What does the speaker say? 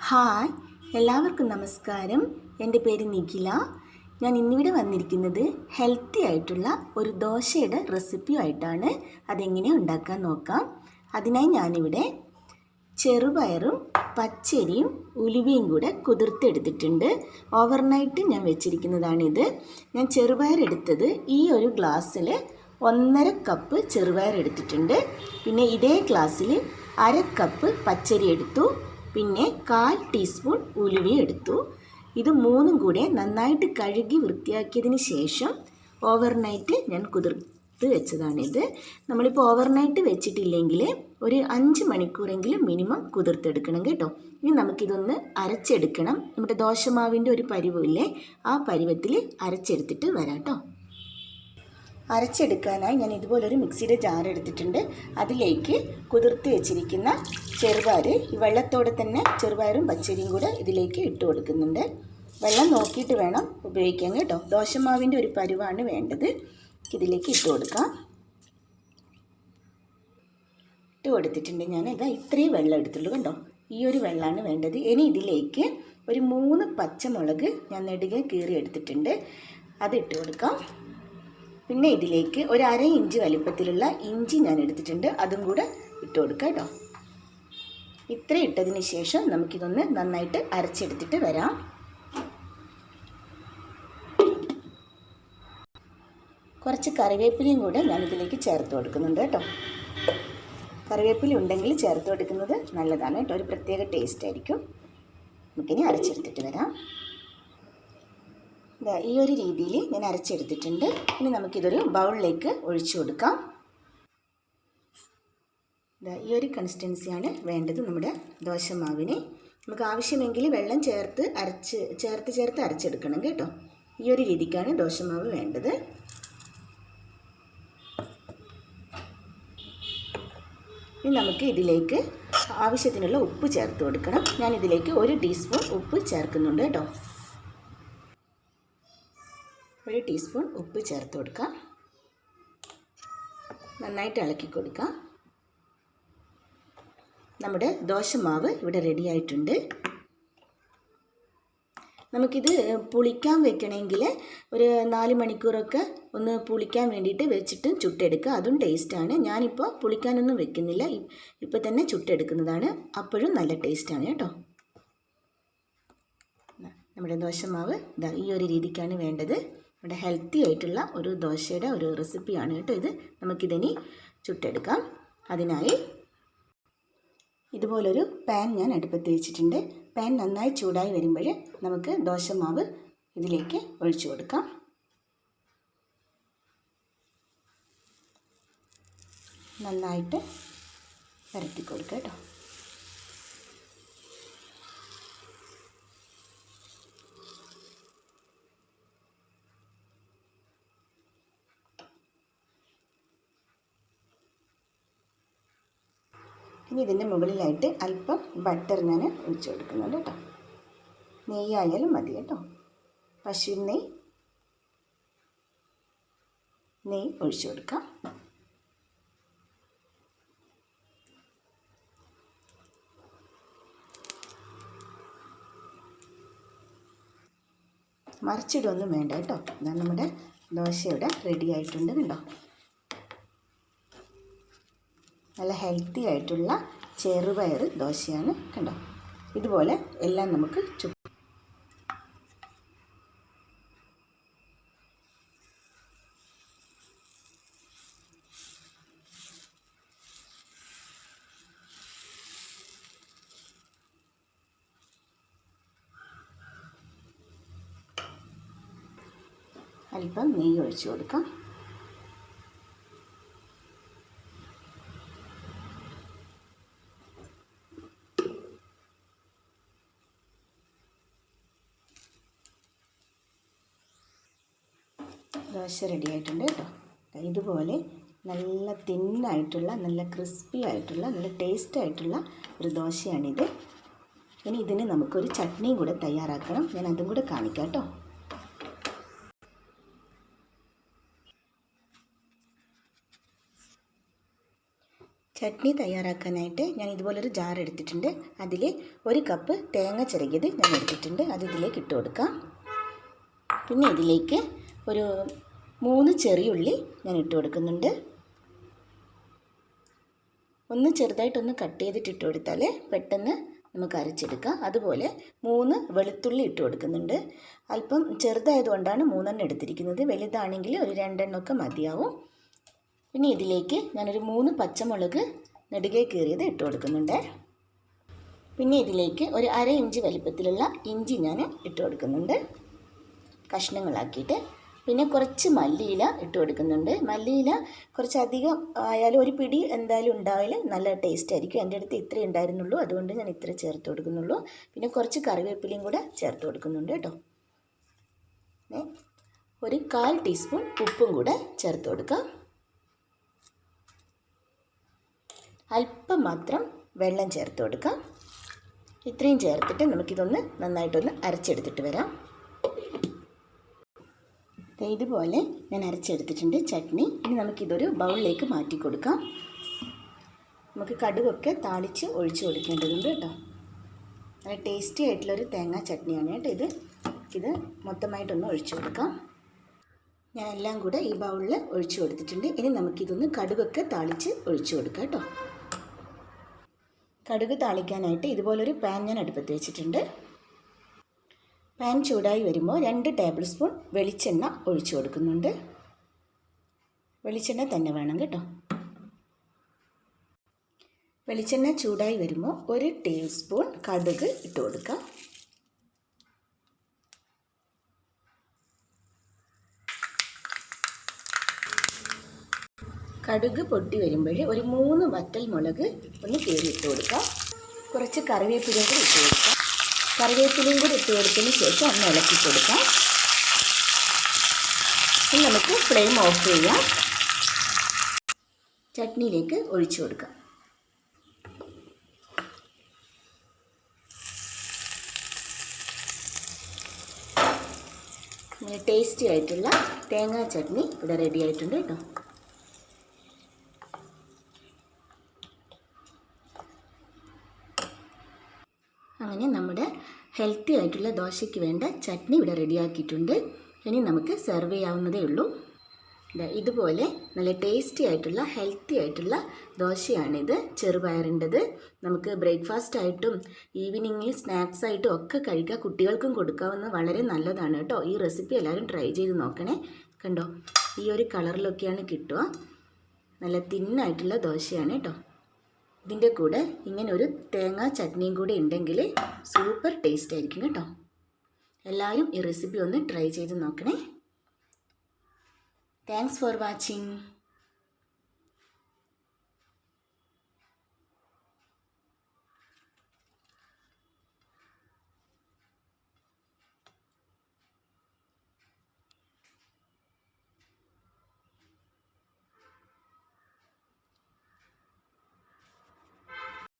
Hi, എല്ലാവർക്കും നമസ്കാരം. എൻ്റെ പേര് നിഖില. ഞാൻ ഇന്നിവിടെ വന്നിരിക്കുന്നത് ഹെൽത്തി ആയിട്ടുള്ള ഒരു ദോശയുടെ റെസിപ്പിയുമായിട്ടാണ്. അതെങ്ങനെ ഉണ്ടാക്കാൻ നോക്കാം. അതിനായി ഞാനിവിടെ ചെറുപയറും പച്ചരിയും ഉലുവയും കൂടെ കുതിർത്തെടുത്തിട്ടുണ്ട്. ഓവർനൈറ്റ് ഞാൻ വെച്ചിരിക്കുന്നതാണിത്. ഞാൻ ചെറുപയർ എടുത്തത് ഈ ഒരു ഗ്ലാസ്സിൽ 1.5 കപ്പ് ചെറുപയർ എടുത്തിട്ടുണ്ട്. പിന്നെ ഇതേ ഗ്ലാസ്സിൽ 1/2 കപ്പ് പച്ചരി എടുത്തു. പിന്നെ 1/4 ടീസ്പൂൺ ഉലുവ എടുത്തു. ഇത് മൂന്നും കൂടെ നന്നായിട്ട് കഴുകി വൃത്തിയാക്കിയതിന് ശേഷം ഓവർനൈറ്റ് ഞാൻ കുതിർത്ത് വെച്ചതാണിത്. നമ്മളിപ്പോൾ ഓവർനൈറ്റ് വെച്ചിട്ടില്ലെങ്കിൽ ഒരു 5 മണിക്കൂറെങ്കിലും മിനിമം കുതിർത്തെടുക്കണം കേട്ടോ. ഇനി നമുക്കിതൊന്ന് അരച്ചെടുക്കണം. നമ്മുടെ ദോശമാവിൻ്റെ ഒരു പരുവില്ലേ, ആ പരുവത്തിൽ അരച്ചെടുത്തിട്ട് വരാം കേട്ടോ. അരച്ചെടുക്കാനായി ഞാൻ ഇതുപോലൊരു മിക്സിയുടെ ജാർ എടുത്തിട്ടുണ്ട്. അതിലേക്ക് കുതിർത്ത് വെച്ചിരിക്കുന്ന ചെറുപയർ, ഈ വെള്ളത്തോടെ തന്നെ ചെറുപയറും പച്ചരിയും കൂടെ ഇതിലേക്ക് ഇട്ട് കൊടുക്കുന്നുണ്ട്. വെള്ളം നോക്കിയിട്ട് വേണം ഉപയോഗിക്കാൻ കേട്ടോ. ദോശമാവിൻ്റെ ഒരു പരുവാണ് വേണ്ടത്. ഇതിലേക്ക് ഇട്ട് കൊടുക്കാം. ഇട്ട് കൊടുത്തിട്ടുണ്ട്. ഞാൻ ഇത്രയും വെള്ളം എടുത്തുള്ളൂ കണ്ടോ. ഈ ഒരു വെള്ളമാണ് വേണ്ടത്. ഇനി ഇതിലേക്ക് ഒരു 3 പച്ചമുളക് ഞാൻ നെടുകെ കീറി എടുത്തിട്ടുണ്ട്. അത് ഇട്ട് കൊടുക്കാം. പിന്നെ ഇതിലേക്ക് ഒരു 1/2 ഇഞ്ച് വലിപ്പത്തിലുള്ള ഇഞ്ചി ഞാൻ എടുത്തിട്ടുണ്ട്. അതും കൂടെ ഇട്ട് കൊടുക്കാം കേട്ടോ. ഇത്ര ഇട്ടതിന് ശേഷം നമുക്കിതൊന്ന് നന്നായിട്ട് അരച്ചെടുത്തിട്ട് വരാം. കുറച്ച് കറിവേപ്പിലയും കൂടെ ഞാനിതിലേക്ക് ചേർത്ത് കൊടുക്കുന്നുണ്ട് കേട്ടോ. കറിവേപ്പില ഉണ്ടെങ്കിൽ ചേർത്ത് കൊടുക്കുന്നത് നല്ലതാണ് കേട്ടോ. ഒരു പ്രത്യേക ടേസ്റ്റ് ആയിരിക്കും. നമുക്കിനി അരച്ചെടുത്തിട്ട് വരാം. ഈ ഒരു രീതിയിൽ ഞാൻ അരച്ചെടുത്തിട്ടുണ്ട്. ഇനി നമുക്കിതൊരു ബൗളിലേക്ക് ഒഴിച്ചു കൊടുക്കാം. ഈ ഒരു കൺസിസ്റ്റൻസിയാണ് വേണ്ടത് നമ്മുടെ ദോശമാവിന്. നമുക്ക് ആവശ്യമെങ്കിൽ വെള്ളം ചേർത്ത് അരച്ചെടുക്കണം കേട്ടോ. ഈ ഒരു രീതിക്കാണ് ദോശമാവ് വേണ്ടത്. ഇനി നമുക്ക് ഇതിലേക്ക് ആവശ്യത്തിനുള്ള ഉപ്പ് ചേർത്ത് കൊടുക്കണം. ഞാൻ ഇതിലേക്ക് 1 ടീസ്പൂൺ ഉപ്പ് ചേർക്കുന്നുണ്ട് കേട്ടോ. 1 ടീസ്പൂൺ ഉപ്പ് ചേർത്ത് കൊടുക്കാം. നന്നായിട്ട് ഇളക്കി കൊടുക്കാം. നമ്മുടെ ദോശമാവ് ഇവിടെ റെഡി ആയിട്ടുണ്ട്. നമുക്കിത് പുളിക്കാൻ വെക്കണമെങ്കിൽ ഒരു 4 മണിക്കൂറൊക്കെ ഒന്ന് പുളിക്കാൻ വേണ്ടിയിട്ട് വെച്ചിട്ട് ചുട്ടെടുക്കുക. അതും ടേസ്റ്റാണ്. ഞാനിപ്പോൾ പുളിക്കാനൊന്നും വെക്കുന്നില്ല, ഇപ്പോൾ തന്നെ ചുട്ടെടുക്കുന്നതാണ്. അപ്പോഴും നല്ല ടേസ്റ്റാണ് കേട്ടോ. നമ്മുടെ ദോശമാവ് ഈ ഒരു രീതിക്കാണ് വേണ്ടത്. നമ്മുടെ ഹെൽത്തി ആയിട്ടുള്ള ഒരു ദോശയുടെ ഒരു റെസിപ്പിയാണ് കേട്ടോ ഇത്. നമുക്കിതിനി ചുട്ടെടുക്കാം. അതിനായി ഇതുപോലൊരു പാൻ ഞാൻ അടുപ്പത്ത് വെച്ചിട്ടുണ്ട്. പാൻ നന്നായി ചൂടായി വരുമ്പോൾ നമുക്ക് ദോശമാവ് ഇതിലേക്ക് ഒഴിച്ചു കൊടുക്കാം. നന്നായിട്ട് പരത്തി കൊടുക്കുക കേട്ടോ. ഇനി ഇതിൻ്റെ മുകളിലായിട്ട് അല്പം ബട്ടർ ഞാൻ ഒഴിച്ചു കൊടുക്കുന്നുണ്ട് കേട്ടോ. നെയ്യായാലും മതി കേട്ടോ. പശുവിൻ നെയ്യ് ഒഴിച്ചു കൊടുക്കാം. മറിച്ചിടൊന്നും വേണ്ട കേട്ടോ. നമ്മുടെ ദോശ ഇവിടെ റെഡി ആയിട്ടുണ്ട് കണ്ടോ. നല്ല ഹെൽത്തി ആയിട്ടുള്ള ചെറുപയർ ദോശയാണ് കണ്ടോ. ഇതുപോലെ എല്ലാം നമുക്ക് അല്പം നെയ്യ് ഒഴിച്ചു കൊടുക്കാം. ദോശ റെഡി ആയിട്ടുണ്ട് കേട്ടോ. ഇതുപോലെ നല്ല തിന്നായിട്ടുള്ള നല്ല ക്രിസ്പി ആയിട്ടുള്ള നല്ല ടേസ്റ്റ് ആയിട്ടുള്ള ഒരു ദോശയാണിത്. ഇനി ഇതിന് നമുക്കൊരു ചട്നിയും കൂടെ തയ്യാറാക്കണം. ഞാൻ അതും കൂടെ കാണിക്കാം കേട്ടോ. ചട്നി തയ്യാറാക്കാനായിട്ട് ഞാൻ ഇതുപോലൊരു ജാർ എടുത്തിട്ടുണ്ട്. അതിൽ 1 കപ്പ് തേങ്ങ ചിരകിയത് ഞാൻ എടുത്തിട്ടുണ്ട്. അത് ഇതിലേക്ക് ഇട്ട് കൊടുക്കാം. പിന്നെ ഇതിലേക്ക് ഒരു 3 ചെറിയുള്ളി ഞാൻ ഇട്ട് കൊടുക്കുന്നുണ്ട്. ഒന്ന് ചെറുതായിട്ടൊന്ന് കട്ട് ചെയ്തിട്ട് ഇട്ട് കൊടുത്താൽ പെട്ടെന്ന് നമുക്ക് അരച്ചെടുക്കാം. അതുപോലെ 3 വെളുത്തുള്ളി ഇട്ട് കൊടുക്കുന്നുണ്ട്. അല്പം ചെറുതായതുകൊണ്ടാണ് 3 എടുത്തിരിക്കുന്നത്. വലുതാണെങ്കിൽ ഒരു 2 മതിയാവും. പിന്നെ ഇതിലേക്ക് ഞാനൊരു 3 പച്ചമുളക് നെടുകെ കീറിയത് ഇട്ട് കൊടുക്കുന്നുണ്ട്. പിന്നെ ഇതിലേക്ക് ഒരു 1/2 ഇഞ്ച് വലിപ്പത്തിലുള്ള ഇഞ്ചി ഞാൻ ഇട്ട് കൊടുക്കുന്നുണ്ട്, കഷ്ണങ്ങളാക്കിയിട്ട്. പിന്നെ കുറച്ച് മല്ലിയില ഇട്ട് കൊടുക്കുന്നുണ്ട്. മല്ലിയില കുറച്ചധികം ആയാലും ഒരു പിടി എന്തായാലും ഉണ്ടായാൽ നല്ല ടേസ്റ്റ് ആയിരിക്കും. എൻ്റെ അടുത്ത് ഇത്രേ ഉണ്ടായിരുന്നുള്ളൂ, അതുകൊണ്ട് ഞാൻ ഇത്ര ചേർത്ത് കൊടുക്കുന്നുള്ളൂ. പിന്നെ കുറച്ച് കറിവേപ്പിലയും കൂടെ ചേർത്ത് കൊടുക്കുന്നുണ്ട് കേട്ടോ. ഒരു 1/4 ടീസ്പൂൺ ഉപ്പും കൂടെ ചേർത്ത് കൊടുക്കാം. അല്പം മാത്രം വെള്ളം ചേർത്ത് കൊടുക്കാം. ഇത്രയും ചേർത്തിട്ട് നമുക്കിതൊന്ന് നന്നായിട്ടൊന്ന് അരച്ചെടുത്തിട്ട് വരാം. ഇതുപോലെ ഞാൻ അരച്ചെടുത്തിട്ടുണ്ട് ചട്നി. ഇനി നമുക്കിതൊരു ബൗളിലേക്ക് മാറ്റി കൊടുക്കാം. നമുക്ക് കടുകൊക്കെ താളിച്ച് ഒഴിച്ച് കൊടുക്കേണ്ടതുണ്ട് കേട്ടോ. നല്ല ടേസ്റ്റി ആയിട്ടുള്ളൊരു തേങ്ങാ ചട്നിയാണ് കേട്ടോ ഇത് മൊത്തമായിട്ടൊന്ന് ഒഴിച്ചു കൊടുക്കാം. ഞാൻ എല്ലാം കൂടെ ഈ ബൗളിൽ ഒഴിച്ചു കൊടുത്തിട്ടുണ്ട്. ഇനി നമുക്കിതൊന്ന് കടുകൊക്കെ താളിച്ച് ഒഴിച്ചു കൊടുക്കാം കേട്ടോ. കടുക് താളിക്കാനായിട്ട് ഇതുപോലൊരു പാൻ ഞാൻ അടുപ്പത്ത് വെച്ചിട്ടുണ്ട്. പാൻ ചൂടായി വരുമ്പോൾ 2 ടേബിൾ സ്പൂൺ വെളിച്ചെണ്ണ ഒഴിച്ചു കൊടുക്കുന്നുണ്ട്. വെളിച്ചെണ്ണ തന്നെ വേണം കേട്ടോ. വെളിച്ചെണ്ണ ചൂടായി വരുമ്പോൾ 1 ടീസ്പൂൺ കടുക് ഇട്ട് കൊടുക്കാം. കടുക് പൊട്ടി വരുമ്പോൾ ഒരു 3 വറ്റൽ മുളക് ഒന്ന് കീറിയിട്ട് കൊടുക്കാം. കുറച്ച് കറിവേപ്പിലയും കൂടി ഇട്ട് കൊടുക്കാം. കറിവേപ്പിലയും കൂടി ഇട്ട് കൊടുത്തതിന് ശേഷം ഒന്ന് ഇളക്കി കൊടുക്കാം. ഇനി നമുക്ക് ഫ്ലെയിം ഓഫ് ചെയ്യാം. ചട്നിയിലേക്ക് ഒഴിച്ചു കൊടുക്കാം. നല്ല ടേസ്റ്റി ആയിട്ടുള്ള തേങ്ങാ ചട്നി ഇവിടെ റെഡി ആയിട്ടുണ്ട് കേട്ടോ. അങ്ങനെ നമ്മുടെ ഹെൽത്തി ആയിട്ടുള്ള ദോശയ്ക്ക് വേണ്ട ചട്നി ഇവിടെ റെഡിയാക്കിയിട്ടുണ്ട്. ഇനി നമുക്ക് സെർവ് ചെയ്യാവുന്നതേ ഉള്ളൂ. ഇതുപോലെ നല്ല ടേസ്റ്റി ആയിട്ടുള്ള ഹെൽത്തി ആയിട്ടുള്ള ദോശയാണിത്, ചെറുപയറിൻ്റെത്. നമുക്ക് ബ്രേക്ക്ഫാസ്റ്റ് ആയിട്ടും ഈവനിങ്ങിൽ സ്നാക്സ് ആയിട്ടും ഒക്കെ കഴിക്കാം. കുട്ടികൾക്കും കൊടുക്കാവുന്ന വളരെ നല്ലതാണ് കേട്ടോ. ഈ റെസിപ്പി എല്ലാവരും ട്രൈ ചെയ്ത് നോക്കണേ. കണ്ടോ, ഈ ഒരു കളറിലൊക്കെയാണ് കിട്ടുക. നല്ല തിന്നായിട്ടുള്ള ദോശയാണ് കേട്ടോ. ഇതിൻ്റെ കൂടെ ഇങ്ങനെ ഒരു തേങ്ങാ ചട്നിയും കൂടെ ഉണ്ടെങ്കിൽ സൂപ്പർ ടേസ്റ്റ് ആയിരിക്കും കേട്ടോ. എല്ലാവരും ഈ റെസിപ്പി ഒന്ന് ട്രൈ ചെയ്ത് നോക്കണേ. Thanks for watching.